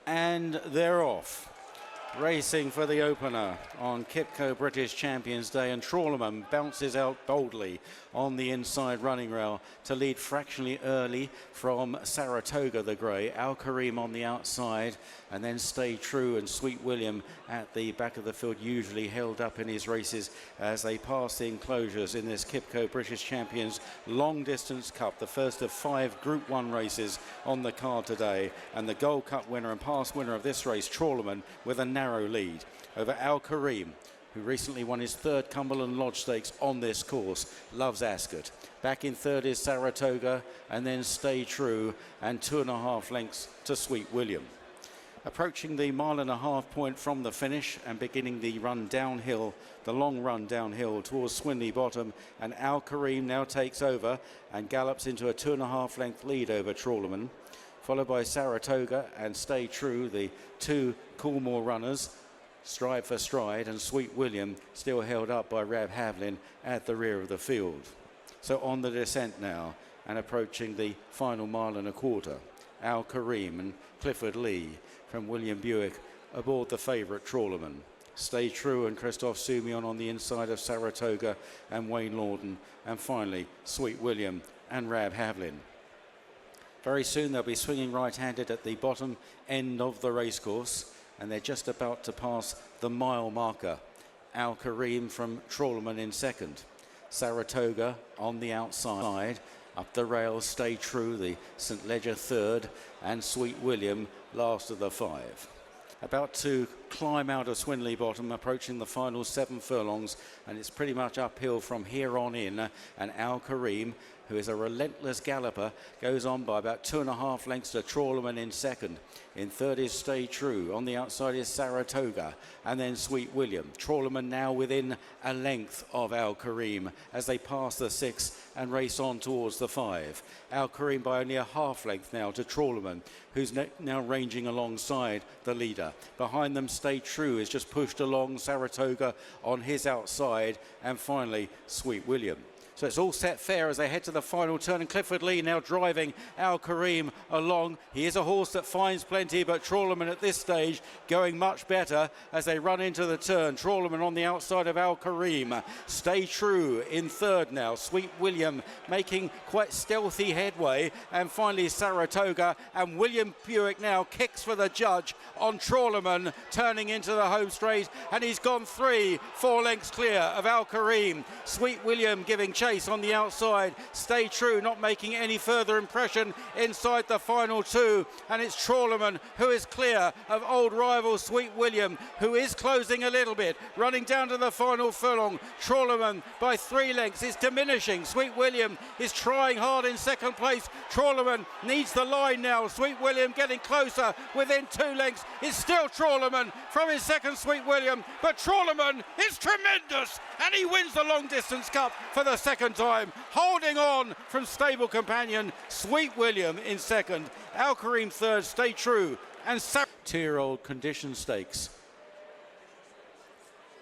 And they're off. Racing for the opener on QIPCO British Champions Day, and Trawlerman bounces out boldly on the inside running rail to lead fractionally early from Saratoga the Grey. Al Kareem on the outside, and then Stay True and Sweet William at the back of the field, usually held up in his races as they pass the enclosures in this QIPCO British Champions Long Distance Cup, the first of 5 Group 1 races on the card today. And the Gold Cup winner and past winner of this race, Trawlerman, with a narrow lead over Al Kareem, who recently won his 3rd Cumberland Lodge Stakes on this course. Loves Ascot. Back in 3rd is Saratoga, and then Stay True, and 2.5 lengths to Sweet William. Approaching the 1.5 mile point from the finish and beginning the run downhill, the long run downhill towards Swinley Bottom, and Al Kareem now takes over and gallops into a 2.5 length lead over Trawlerman, followed by Saratoga and Stay True, the 2 Coolmore runners, stride for stride, and Sweet William still held up by Rab Havlin at the rear of the field. So on the descent now and approaching the final 1.25 miles, Al Kareem and Clifford Lee from William Buick aboard the favourite Trawlerman. Stay True and Christophe Soumillon on the inside of Saratoga and Wayne Lawton, and finally Sweet William and Rab Havlin. Very soon they'll be swinging right-handed at the bottom end of the racecourse, and they're just about to pass the mile marker. Al Kareem from Trawlerman in 2nd. Saratoga on the outside. Up the rails, Stay True, the St Leger 3rd, and Sweet William last of the 5. About to climb out of Swinley Bottom, approaching the final 7 furlongs, and it's pretty much uphill from here on in. And Al Kareem, who is a relentless galloper, goes on by about 2.5 lengths to Trawlerman in 2nd. In 3rd is Stay True. On the outside is Saratoga, and then Sweet William. Trawlerman now within a length of Al Kareem as they pass the 6 and race on towards the 5. Al Kareem by only a half length now to Trawlerman, who's now ranging alongside the leader. Behind them, Stay True is just pushed along, Saratoga on his outside, and finally Sweet William. So it's all set fair as they head to the final turn, and Clifford Lee now driving Al Kareem along. He is a horse that finds plenty, but Trawlerman at this stage going much better as they run into the turn. Trawlerman on the outside of Al Kareem. Stay True in 3rd now. Sweet William making quite stealthy headway, and finally Saratoga, and William Buick now kicks for the judge on Trawlerman turning into the home straight, and he's gone 3-4 lengths clear of Al Kareem. Sweet William giving chase on the outside. Stay True not making any further impression inside the final 2, and it's Trawlerman who is clear of old rival Sweet William, who is closing a little bit, running down to the final furlong. Trawlerman by 3 lengths is diminishing. Sweet William is trying hard in 2nd place. Trawlerman needs the line now. Sweet William getting closer within 2 lengths. It's still Trawlerman from his 2nd, Sweet William, but Trawlerman is tremendous, and he wins the Long Distance Cup for the 2nd time, holding on from stable companion Sweet William in 2nd, Al Kareem 3rd, Stay True, and 2-year-old Condition Stakes.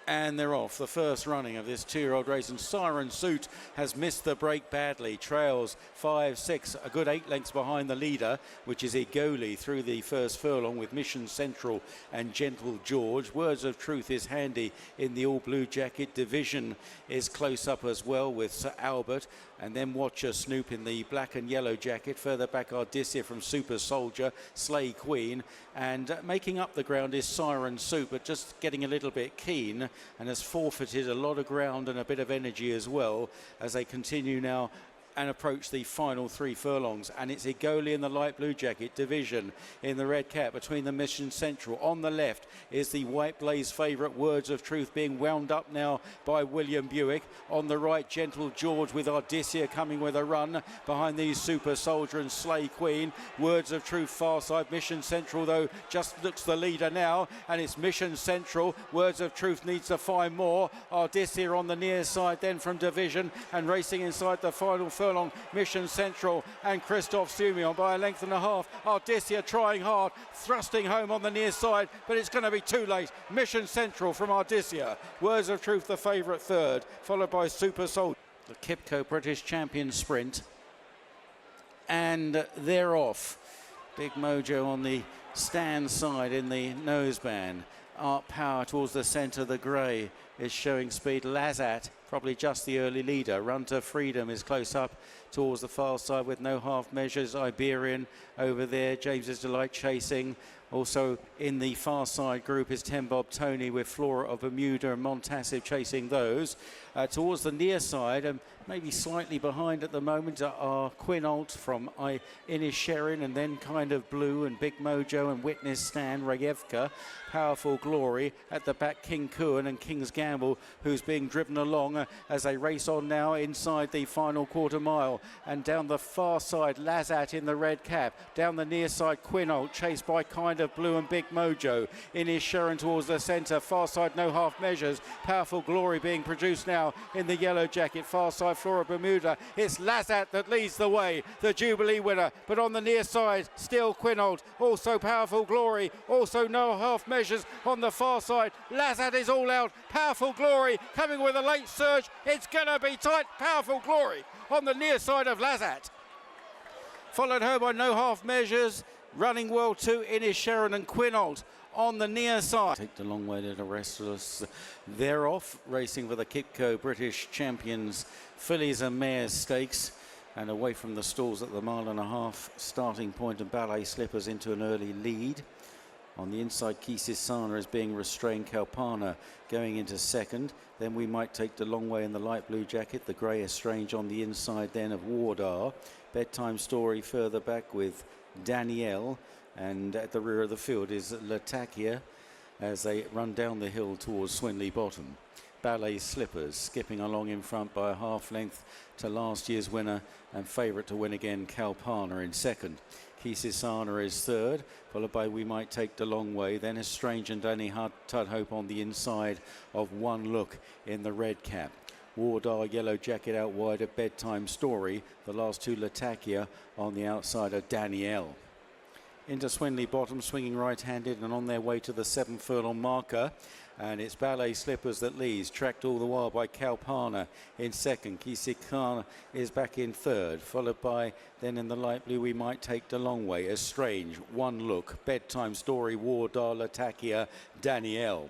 And they're off. The first running of this 2-year-old race, and Siren Suit has missed the break badly. Trails 5-6, a good 8 lengths behind the leader, which is Igoli, through the first furlong with Mission Central and Gentle George. Words of Truth is handy in the all blue jacket. Division is close up as well with Sir Albert, and then Watcher Snoop in the black and yellow jacket. Further back, Ardisia from Super Soldier, Slay Queen, and making up the ground is Siren Suit, but just getting a little bit keen, and has forfeited a lot of ground and a bit of energy as well as they continue now and approach the final 3 furlongs. And it's Igoli in the light blue jacket, Division in the red cap between the Mission Central. On the left is the White Blaze favourite, Words of Truth, being wound up now by William Buick. On the right, Gentle George with Ardisia coming with a run. Behind these, Super Soldier and Slay Queen. Words of Truth far side. Mission Central though just looks the leader now, and it's Mission Central. Words of Truth needs to find more. Ardisia on the near side then from Division, and racing inside the final furlong, Mission Central and Christophe Soumillon by a length and a half. Ardisia trying hard, thrusting home on the near side, but it's going to be too late. Mission Central from Ardisia. Words of Truth the favourite 3rd, followed by Super Soldier. The QIPCO British Champions Sprint, and they're off. Big Mojo on the stand side in the noseband. Art Power towards the centre. The grey is showing speed. Lazat, probably just the early leader. Run to Freedom is close up towards the far side with no half measures. Iberian over there. James's Delight chasing. Also in the far side group is 10 Bob Tony with Flora of Bermuda and Montassive chasing those. Towards the near side, and maybe slightly behind at the moment, are Quinault from Inisherin, and then Kind of Blue and Big Mojo and Witness Stan, Rayevka, Powerful Glory. At the back, King Kuan and King's Gamble, who's being driven along as they race on now inside the final quarter mile. And down the far side, Lazat in the red cap. Down the near side, Quinault, chased by Kind of Blue and Big Mojo. Inisherin towards the centre. Far side, no half measures. Powerful Glory being produced now in the yellow jacket. Far side, Flora Bermuda. It's Lazat that leads the way, the Jubilee winner. But on the near side, still Quinault. Also Powerful Glory. Also no half measures on the far side. Lazat is all out. Powerful Glory coming with a late surge. It's going to be tight. Powerful Glory on the near side of Lazat. Followed her by no half measures. Running well too, Inisherin and Quinault on the near side. Take the long way to the rest of us. They're off, racing for the QIPCO British Champions Fillies and Mares Stakes, and away from the stalls at the 1.5 mile starting point, and Ballet Slippers into an early lead. On the inside, Kisisana is being restrained. Kalpana going into second. Then We Might Take the Long Way in the light blue jacket. The grey Estrange on the inside then of Wardar. Bedtime Story further back with Danielle, and at the rear of the field is Latakia as they run down the hill towards Swinley Bottom. Ballet Slippers skipping along in front by a half length to last year's winner and favourite to win again, Kalpana, in second. Kisisana is third, followed by We Might Take the Long Way. Then Estrange and Danny Tudhope on the inside of One Look in the red cap. Wardar yellow jacket out wide of Bedtime Story. The last two, Latakia on the outside of Danielle. Into Swinley Bottom, swinging right-handed and on their way to the 7 furlong marker. And it's Ballet Slippers that leads, tracked all the while by Kalpana in second. Kisisana is back in third, followed by, then in the light blue, We Might Take the Long Way. Estrange, One Look, Bedtime Story, Wardar, Latakia, Danielle.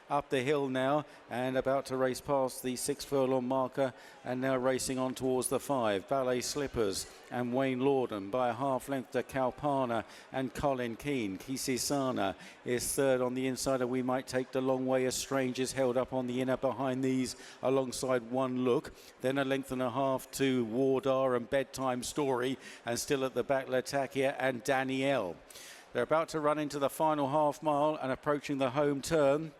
Up the hill now and about to race past the 6 furlong marker, and now racing on towards the 5. Ballet Slippers and Wayne Lorden by a half length to Kalpana and Colin Keane. Kisisana is third on the inside of We Might Take the Long Way. Estrange is held up on the inner behind these alongside One Look. Then a length and a half to Wardar and Bedtime Story, and still at the back Latakia and Danielle. They're about to run into the final half mile and approaching the home turn.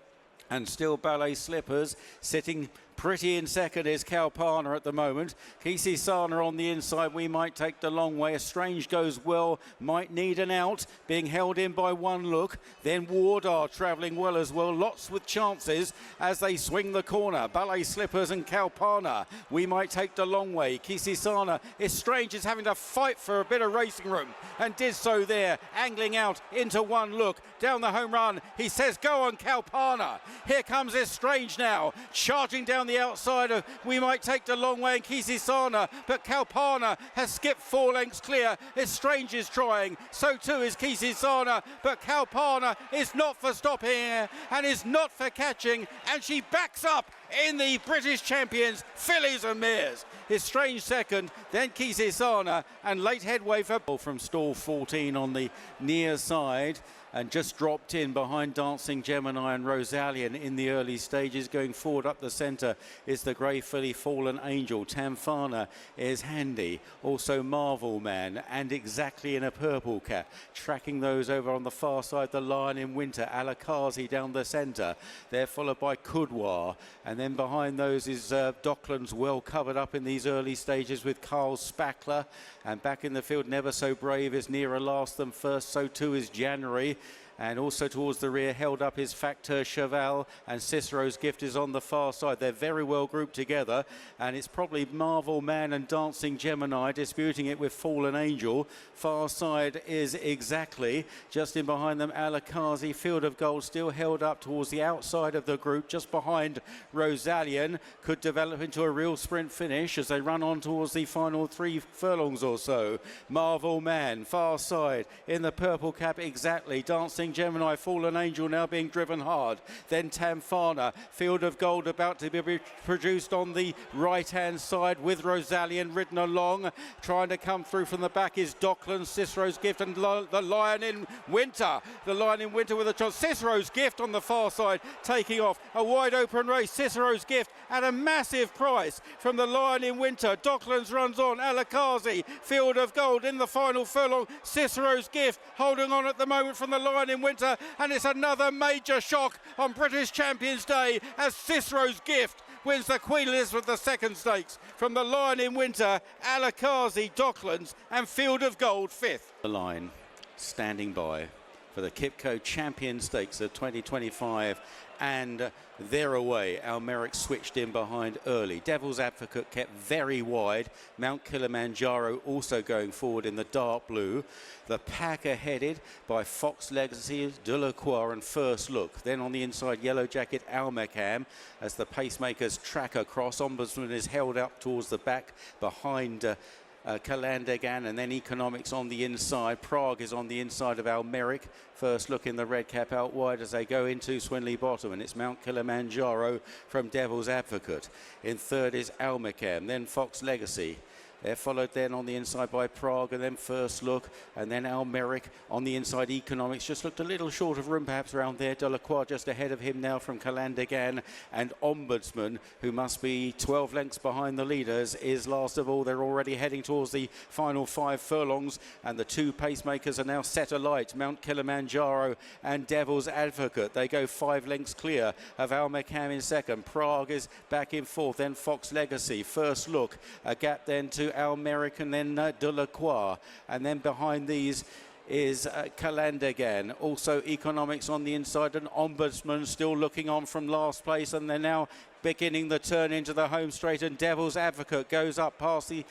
And still Ballet Slippers sitting pretty in second is Kalpana at the moment. Kisisana on the inside. We Might Take the Long Way. Estrange goes well, might need an out, being held in by One Look. Then Wardar travelling well as well, lots with chances as they swing the corner. Ballet Slippers and Kalpana. We Might Take the Long Way. Kisisana. Estrange is having to fight for a bit of racing room and did so there, angling out into One Look. Down the home run, he says go on Kalpana. Here comes Estrange now, charging down the outside of We Might Take the Long Way and Kisisana, but Kalpana has skipped 4 lengths clear. Estrange is trying, so too is Kisisana, but Kalpana is not for stopping and is not for catching, and she backs up in the British Champions Fillies and Mares. Estrange second, then Kisisana, and late headway from stall 14 on the near side, and just dropped in behind Dancing Gemini and Rosalian in the early stages. Going forward up the centre is the grey filly Fallen Angel. Tamfana is handy, also Marvel Man, and Exactly in a Purple Cap. Tracking those over on the far side, the Lion in Winter, Alakazi down the centre. They're followed by Kudwar, and then behind those is Docklands, well covered up in these early stages with Carl Spackler. And back in the field, Never So Brave is nearer last than first, so too is January. And also towards the rear, held up is Facteur Cheval, and Cicero's Gift is on the far side. They're very well grouped together, and it's probably Marvel Man and Dancing Gemini disputing it with Fallen Angel. Far side is Exactly. Just in behind them, Alakazi, Field of Gold, still held up towards the outside of the group, just behind Rosalian. Could develop into a real sprint finish as they run on towards the final 3 furlongs or so. Marvel Man, far side, in the purple cap, Exactly. Dancing Gemini, Fallen Angel now being driven hard. Then Tamfana, Field of Gold about to be produced on the right-hand side with Rosalian ridden along. Trying to come through from the back is Dockland, Cicero's Gift, and the Lion in Winter. The Lion in Winter with a chance. Cicero's Gift on the far side taking off. A wide open race. Cicero's Gift at a massive price from the Lion in Winter. Docklands runs on. Alakazi, Field of Gold in the final furlong. Cicero's Gift holding on at the moment from the Lion in Winter, and it's another major shock on British Champions Day as Cicero's Gift wins the Queen Elizabeth II Stakes from the Lion in Winter, Alakazi, Docklands, and Field of Gold 5th. The line standing by for the QIPCO Champion Stakes of 2025, and they're away. Almeric switched in behind early. Devil's Advocate kept very wide. Mount Kilimanjaro also going forward in the dark blue. The pack are headed by Fox Legacy, Delacroix and First Look. Then on the inside, Yellow Jacket, Almacam, as the pacemakers track across. Ombudsman is held up towards the back behind Clandagan, and then Economics on the inside. Prague is on the inside of Almeric. First Look in the red cap out wide as they go into Swinley Bottom, and it's Mount Kilimanjaro from Devil's Advocate. In third is Almacam, then Fox Legacy. They're followed then on the inside by Prague, and then First Look, and then Almeric on the inside. Economics just looked a little short of room perhaps around there. Delacroix just ahead of him now from Clandagan, and Ombudsman, who must be 12 lengths behind the leaders, is last of all. They're already heading towards the final 5 furlongs, and the 2 pacemakers are now set alight. Mount Kilimanjaro and Devil's Advocate. They go 5 lengths clear of Almacam in second. Prague is back in fourth, then Fox Legacy. First Look, a gap then to Almeric, and then Delacroix, and then behind these is Clandagan. Also Economics on the inside, and Ombudsman still looking on from last place, and they're now beginning the turn into the home straight, and Devil's Advocate goes up past the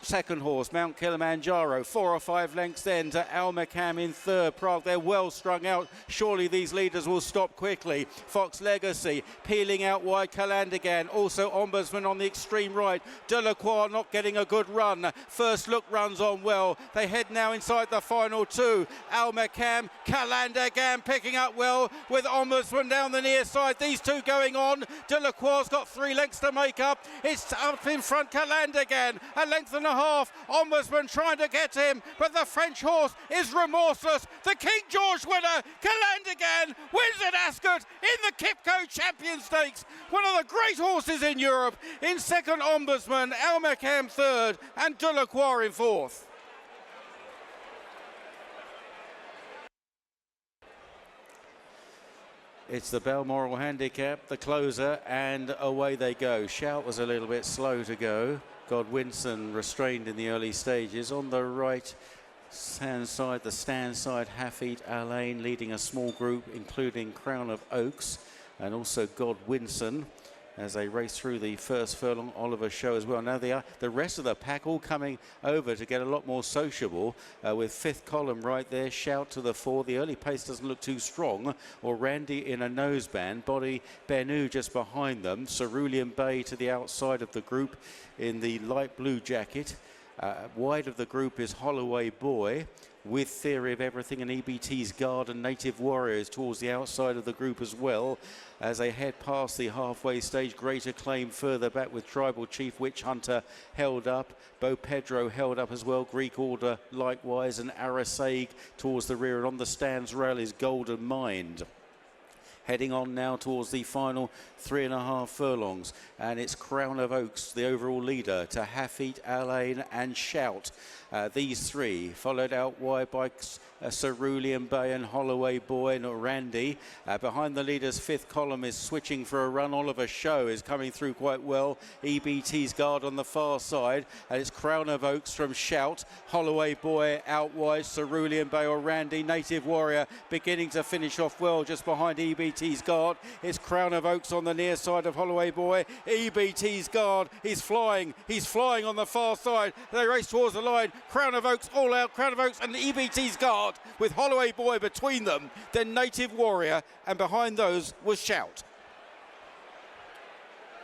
second horse, Mount Kilimanjaro. 4 or 5 lengths then to Almacam in third. Prague, they're well strung out. Surely these leaders will stop quickly. Fox Legacy peeling out wide. Clandagan, also Ombudsman on the extreme right. Delacroix not getting a good run. First Look runs on well. They head now inside the final 2. Almacam, Clandagan picking up well with Ombudsman down the near side. These 2 going on. Delacroix's got 3 lengths to make up. It's up in front, Clandagan, a length and a half. Ombudsman trying to get him, but the French horse is remorseless. The King George winner, Clandagan, wins at Ascot in the QIPCO Champion Stakes. One of the great horses in Europe. In second, Ombudsman, Almacam third, and Delacroix in fourth. It's the Balmoral handicap, the closer, and away they go. Shout was a little bit slow to go. Godwinson restrained in the early stages. On the right hand side, the stand side, Hafid Alain leading a small group, including Crown of Oaks and also Godwinson, as they race through the first furlong. Oliver Show as well. Now the rest of the pack all coming over to get a lot more sociable, with fifth column right there. Shout to the 4. The early pace doesn't look too strong. Or Randy in a noseband. Body Bennu just behind them. Cerulean Bay to the outside of the group in the light blue jacket. Wide of the group is Holloway Boy, with Theory of Everything and EBT's Guard and Native Warriors towards the outside of the group as well. As they head past the halfway stage, Great Acclaim further back with Tribal Chief Witch Hunter held up. Bo Pedro held up as well. Greek Order likewise, and Arasaig towards the rear. And on the stands rail is Golden Mind. heading on now towards the final 3.5 furlongs, and it's Crown of Oaks, the overall leader, to Hafid, Alain and Shout. These three followed out wide by Cerulean Bay and Holloway Boy and Randy. Behind the leader's fifth column is switching for a run. Oliver Show is coming through quite well. EBT's Guard on the far side, and it's Crown of Oaks from Shout. Holloway Boy out wide, Cerulean Bay or Randy. Native Warrior beginning to finish off well just behind EBT's Guard. It's Crown of Oaks on the near side of Holloway Boy. EBT's Guard, he's flying on the far side. They race towards the line. Crown of Oaks all out, Crown of Oaks and EBT's Guard with Holloway Boy between them, then Native Warrior, and behind those was Shout.